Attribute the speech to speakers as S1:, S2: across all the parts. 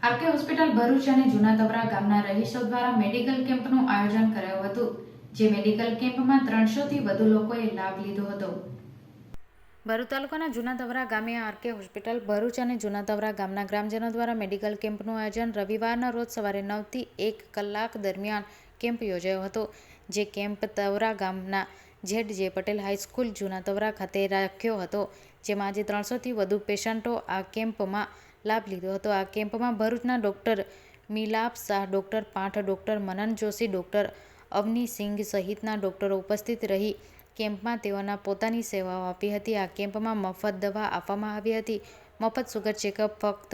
S1: RK hospital Bharuch અને જૂના તવરા ગામના રહીશો દ્વારા મેડિકલ કેમ્પનું આયોજન કરાયું હતું, જે મેડિકલ કેમ્પમાં 300થી વધુ લોકોએ લાભ લીધો હતો. ભરૂચ તાલુકાના જૂના તવરા ગામે આરકે હોસ્પિટલ ભરૂચ અને જૂના તવરા ગામના ગ્રામજનો દ્વારા મેડિકલ કેમ્પનું આયોજન રવિવારના રોજ સવારે 9 થી 1 કલાક દરમિયાન કેમ્પ યોજાયો હતો. જે કેમ્પ તવરા ગામના ZJ પટેલ હાઈસ્કૂલ જૂના તવરા ખાતે રાખ્યો હતો, જેમાં આજે 300થી વધુ પેશન્ટો આ કેમ્પમાં લાભ લીધો હતો. આ કેમ્પમાં ભરૂચના ડોક્ટર મિલાપ શાહ, ડોક્ટર પાઠ, ડોક્ટર મનન જોશી, ડોક્ટર અવની સિંઘ સહિતના ડોક્ટરો ઉપસ્થિત રહી કેમ્પમાં તેઓના પોતાની સેવાઓ આપી હતી. આ કેમ્પમાં મફત દવા આપવામાં આવી હતી, મફત સુગર ચેકઅપ, ફક્ત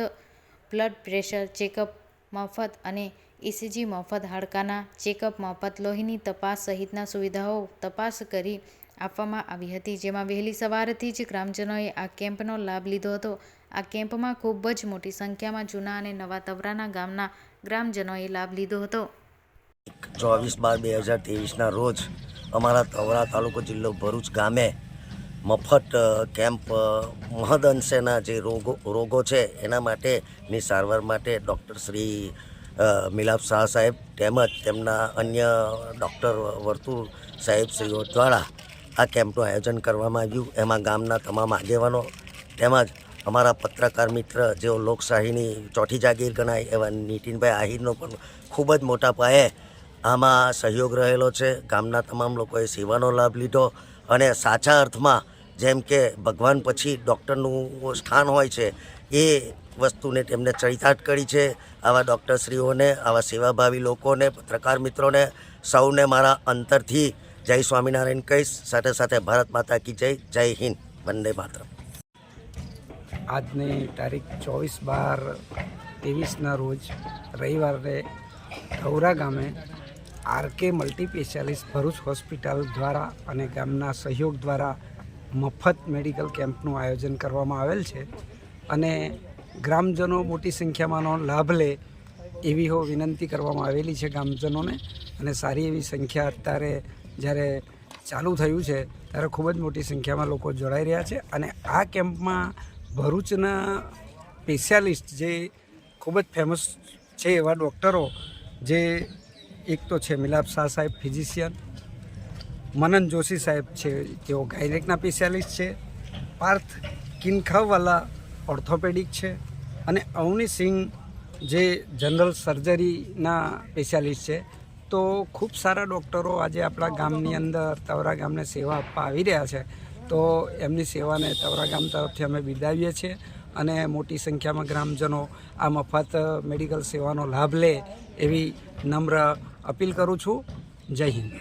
S1: બ્લડ પ્રેશર ચેકઅપ મફત અને ECG મફત, હાડકાના ચેકઅપ મફત, લોહીની તપાસ સહિતના સુવિધાઓ તપાસ કરી આપવામાં આવી હતી. જેમાં વહેલી સવારથી જ ગ્રામજનોએ આ કેમ્પનો લાભ લીધો હતો. આ કેમ્પમાં ખૂબ જ મોટી સંખ્યામાં જૂના અને નવા તવરાના ગામના ગ્રામજનોએ લાભ લીધો હતો.
S2: 24/12/2023ના રોજ અમારા તવરા તાલુકો જિલ્લો ભરૂચ ગામે મફત કેમ્પ મહદઅંશેના જે રોગો છે એના માટેની સારવાર માટે ડૉક્ટર શ્રી મિલાપ શાહ સાહેબ તેમજ તેમના અન્ય ડૉક્ટર વર્તુળ સાહેબ શ્રીઓ દ્વારા આ કેમ્પનું આયોજન કરવામાં આવ્યું. એમાં ગામના તમામ આગેવાનો તેમજ અમારા પત્રકાર મિત્ર જેઓ લોકશાહીની ચોથી જાગીર ગણાય એવા નીતિનભાઈ આહિરનો પણ ખૂબ જ મોટા પાયે આમાં સહયોગ રહેલો છે. ગામના તમામ લોકોએ સેવાનો લાભ લીધો અને સાચા અર્થમાં જેમ કે ભગવાન પછી ડૉક્ટરનું સ્થાન હોય છે એ વસ્તુને તેમને ચરિતાર્થ કરી છે. આવા ડૉક્ટરશ્રીઓને, આવા સેવાભાવી લોકોને, પત્રકાર મિત્રોને સૌને મારા અંતરથી જય સ્વામિનારાયણ કહીશ. સાથે સાથે ભારત માતા કી જય, જય હિન્દ, વંદે માતરમ.
S3: આજની તારીખ 24/12/23ના રોજ રવિવારે તવરા ગામે RK multi specialist Bharuch hospital દ્વારા અને ગામના સહયોગ દ્વારા મફત મેડિકલ કેમ્પનું આયોજન કરવામાં આવેલ છે અને ગ્રામજનો મોટી સંખ્યામાંનો લાભ લે એવી વિનંતી કરવામાં આવેલી છે ગામજનોને. અને સારી એવી સંખ્યા અત્યારે જ્યારે ચાલુ થયું છે ત્યારે ખૂબ જ મોટી સંખ્યામાં લોકો જોડાઈ રહ્યા છે. અને આ કેમ્પમાં ભરૂચના સ્પેશિયાલિસ્ટ જે ખૂબ જ ફેમસ છે એવા ડૉક્ટરો, જે એક તો છે મિલાપ શાહ સાહેબ ફિઝિશિયન, મનન જોશી સાહેબ છે તેઓ ગાયનેકના સ્પેશિયાલિસ્ટ છે, પાર્થ કિનખાવાલા ઓર્થોપેડિક છે અને અવની સિંઘ જે જનરલ સર્જરીના સ્પેશિયાલિસ્ટ છે. તો ખૂબ સારા ડૉક્ટરો આજે આપણા ગામની અંદર તવરા ગામને સેવા આપવા આવી રહ્યા છે. તો એમની સેવાને તવરા ગામ તરફથી અમે બિરદાવીએ છીએ અને મોટી સંખ્યામાં ગ્રામજનો આ મફત મેડિકલ સેવાનો લાભ લે એવી નમ્ર અપીલ કરું છું. જય હિન્દ.